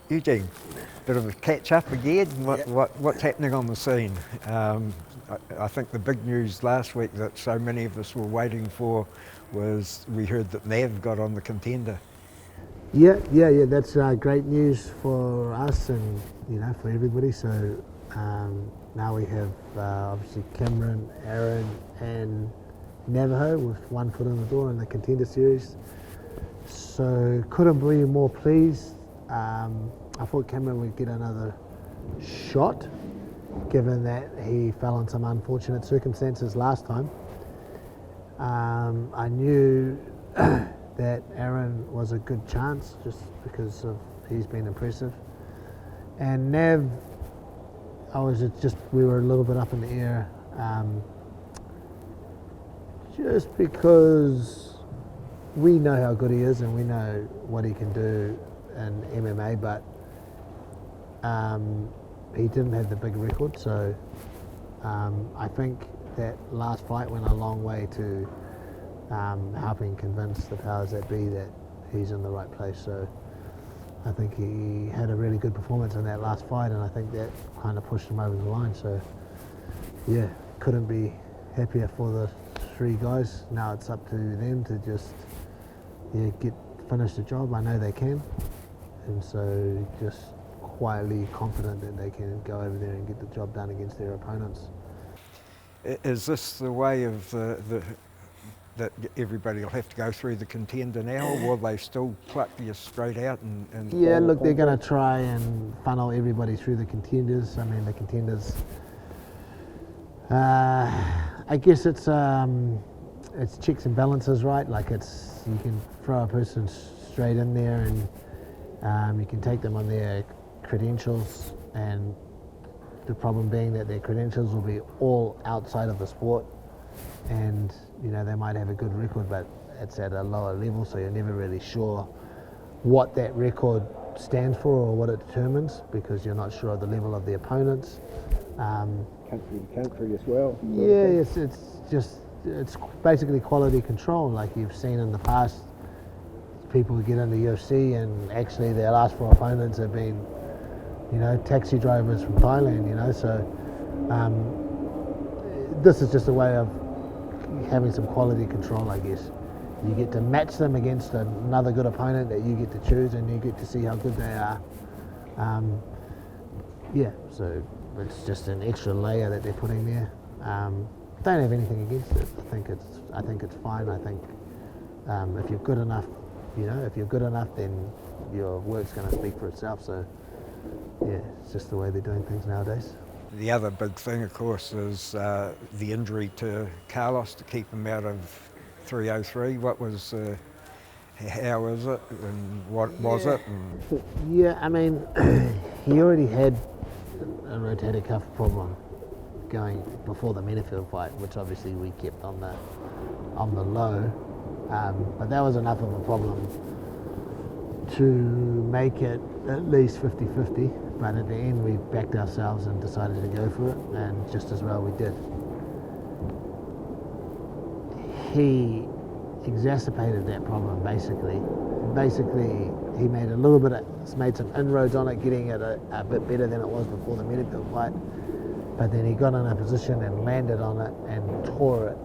Eugene, bit of a catch up again. What's happening on the scene? I think the big news last week that so many of us were waiting for was we heard that Nav got on the Contender. Yeah. That's great news for us and for everybody. So now we have obviously Cameron, Aaron, and Navajo with one foot in the door in the Contender Series. So couldn't be more pleased. I thought Cameron would get another shot, given that he fell in some unfortunate circumstances last time. I knew that Aaron was a good chance just because of he's been impressive. And Nav, we were a little bit up in the air, just because we know how good he is and we know what he can do in MMA, but he didn't have the big record, so I think that last fight went a long way to helping convince the powers that be that he's in the right place. So I think he had a really good performance in that last fight, and I think that kind of pushed him over the line. So yeah, couldn't be happier for the three guys. Now it's up to them to just finish the job. I know they can, and so just quietly confident that they can go over there and get the job done against their opponents. Is this the way of that everybody will have to go through the Contender now, or will they still pluck you straight out? Yeah, look, they're going to try and funnel everybody through the Contenders. I mean, the Contenders, I guess it's checks and balances, right? Like you can throw a person straight in there and you can take them on their credentials, and the problem being that their credentials will be all outside of the sport, and they might have a good record, but it's at a lower level, so you're never really sure what that record stands for or what it determines, because you're not sure of the level of the opponents. Country to country as well. Yeah, it's basically quality control, like you've seen in the past. People who get into UFC and actually their last four opponents have been taxi drivers from Thailand, so this is just a way of having some quality control, I guess. You get to match them against another good opponent that you get to choose, and you get to see how good they are. So it's just an extra layer that they're putting there. Don't have anything against it. I think it's fine. I think if you're good enough, then your work's going to speak for itself. So yeah, it's just the way they're doing things nowadays. The other big thing, of course, is the injury to Caros to keep him out of 303. How was it, and what was it? Yeah, I mean, he already had a rotator cuff problem going before the Minifield fight, which obviously we kept on the low. But that was enough of a problem to make it at least 50-50, but at the end we backed ourselves and decided to go for it, and just as well we did. He exacerbated that problem basically. He made some inroads on it, getting it a bit better than it was before the Minifield fight, but then he got in a position and landed on it and tore it,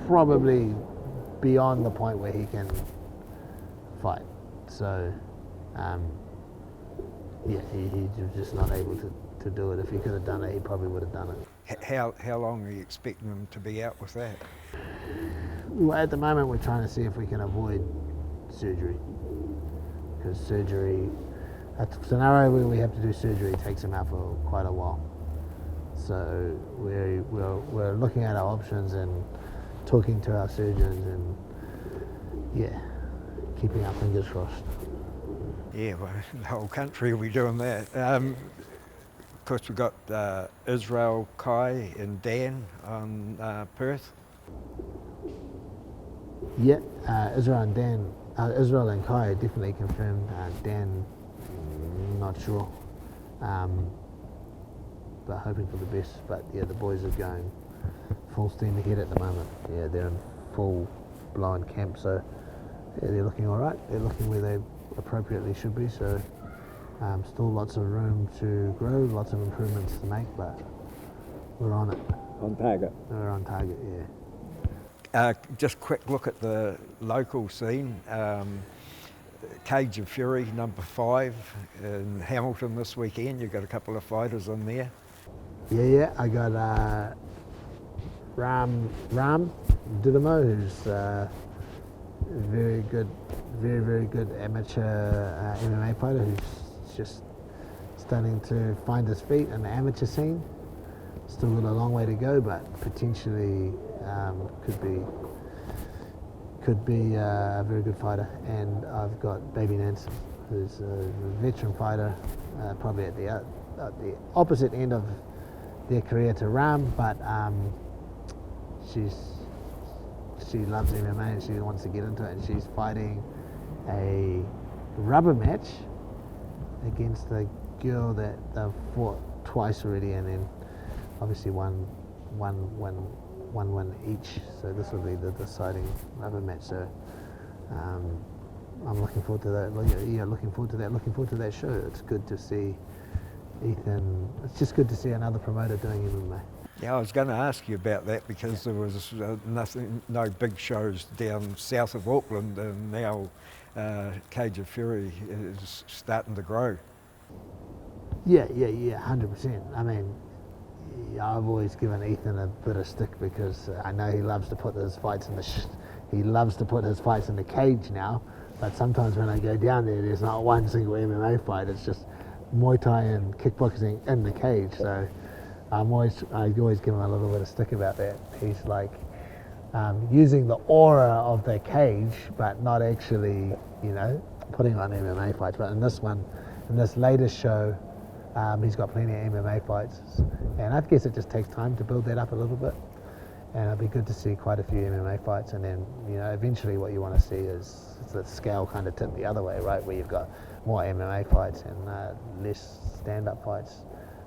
probably beyond the point where he can fight. So he was just not able to do it. If he could have done it, he probably would have done it. How long are you expecting him to be out with that? Well, at the moment we're trying to see if we can avoid surgery, because a scenario where we have to do surgery takes him out for quite a while. So we're looking at our options and talking to our surgeons, and keeping our fingers crossed. Yeah, well, the whole country will be doing that. Of course, we've got Israel, Kai and Dan on Perth. Yeah, Israel and Kai are definitely confirmed. Dan, not sure, but hoping for the best. But yeah, the boys are going full steam ahead at the moment. Yeah, they're in full blown camp, so yeah, they're looking all right. They're looking where they appropriately should be. So still lots of room to grow, lots of improvements to make, but we're on it. On target. We're on target, yeah. Just quick look at the local scene. Cage of Fury, number 5 in Hamilton this weekend. You've got a couple of fighters in there. Yeah. I got Ram Dudamo, who's very good, very good amateur MMA fighter who's just starting to find his feet in the amateur scene. Still got a long way to go, but potentially could be a very good fighter. And I've got Baby Nancy, who's a veteran fighter, probably at the opposite end of their career to Ram, but she loves MMA and she wants to get into it, and she's fighting a rubber match against a girl that they've fought twice already, and then obviously one win each. So this will be the deciding rubber match. So I'm looking forward to that. Yeah, looking forward to that show. It's good to see Ethan. It's just good to see another promoter doing MMA. Yeah, I was going to ask you about that because there was no big shows down south of Auckland, and now Cage of Fury is starting to grow. Yeah, 100%. I mean, I've always given Ethan a bit of stick because I know he loves to put his fights in the cage now. But sometimes when I go down there, there's not one single MMA fight. It's just Muay Thai and kickboxing in the cage. So I always give him a little bit of stick about that. He's like using the aura of the cage, but not actually, putting on MMA fights. But in this latest show, he's got plenty of MMA fights, and I guess it just takes time to build that up a little bit. And it'll be good to see quite a few MMA fights, and then eventually what you want to see is the scale kind of tip the other way, right? Where you've got more MMA fights and less stand-up fights.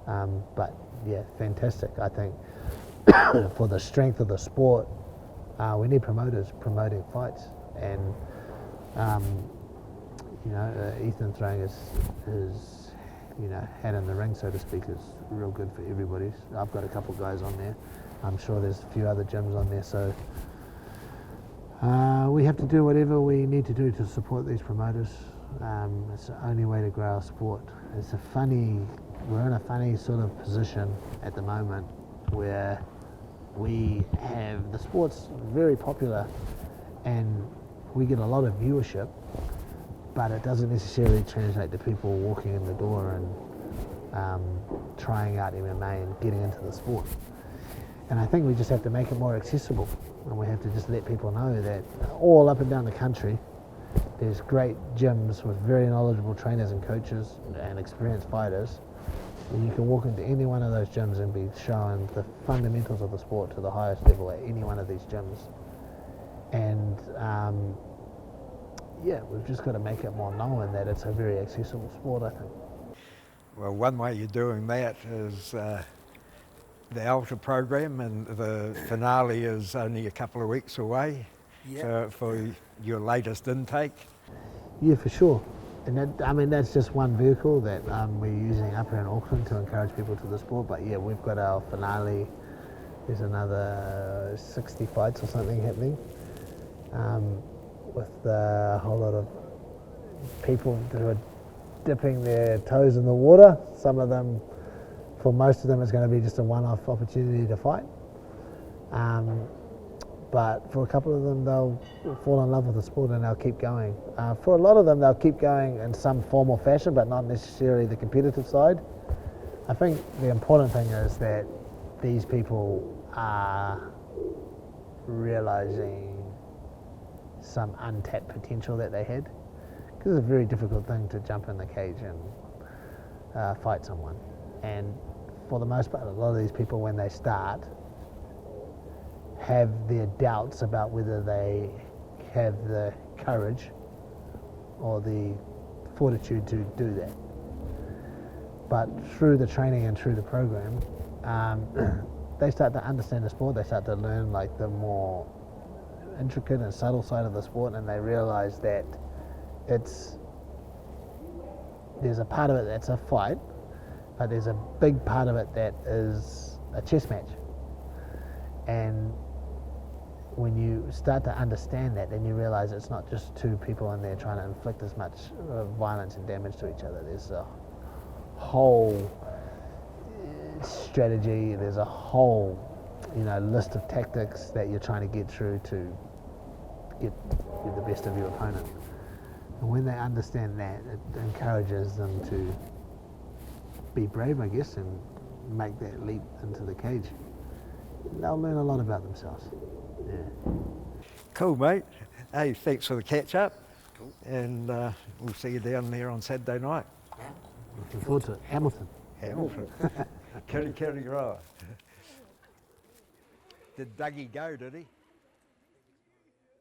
But yeah, fantastic. I think for the strength of the sport, we need promoters promoting fights, and Ethan throwing his hat in the ring, so to speak, is real good for everybody. I've got a couple guys on there. I'm sure there's a few other gyms on there, so we have to do whatever we need to do to support these promoters. It's the only way to grow our sport. We're in a funny sort of position at the moment where the sport's very popular and we get a lot of viewership, but it doesn't necessarily translate to people walking in the door and trying out MMA and getting into the sport. And I think we just have to make it more accessible, and we have to just let people know that all up and down the country there's great gyms with very knowledgeable trainers and coaches and experienced fighters, and you can walk into any one of those gyms and be shown the fundamentals of the sport to the highest level at any one of these gyms. And we've just got to make it more known that it's a very accessible sport, I think. Well, one way you're doing that is the Ultra program, and the finale is only a couple of weeks away. Yeah. For your latest intake. Yeah, for sure. And that's just one vehicle that we're using up here in Auckland to encourage people to the sport. But yeah, we've got our finale. There's another 60 fights or something happening, with a whole lot of people who are dipping their toes in the water. Some of them, for most of them, it's going to be just a one-off opportunity to fight. But for a couple of them, they'll fall in love with the sport and they'll keep going. For a lot of them, they'll keep going in some form or fashion, but not necessarily the competitive side. I think the important thing is that these people are realizing some untapped potential that they had. Because it's a very difficult thing to jump in the cage and fight someone. And for the most part, a lot of these people, when they start, have their doubts about whether they have the courage or the fortitude to do that. But through the training and through the program, they start to understand the sport. They start to learn like the more intricate and subtle side of the sport, and they realize that it's there's a part of it that's a fight, but there's a big part of it that is a chess match. And when you start to understand that, then you realise it's not just two people in there trying to inflict as much violence and damage to each other. There's a whole strategy, there's a whole list of tactics that you're trying to get through to get the best of your opponent. And when they understand that, it encourages them to be brave, I guess, and make that leap into the cage. They'll learn a lot about themselves. Yeah. Cool, mate. Hey, thanks for the catch up. Cool. And we'll see you down there on Saturday night. Looking forward to it. Hamilton. Kiri kiri roa. Did Dougie go, did he?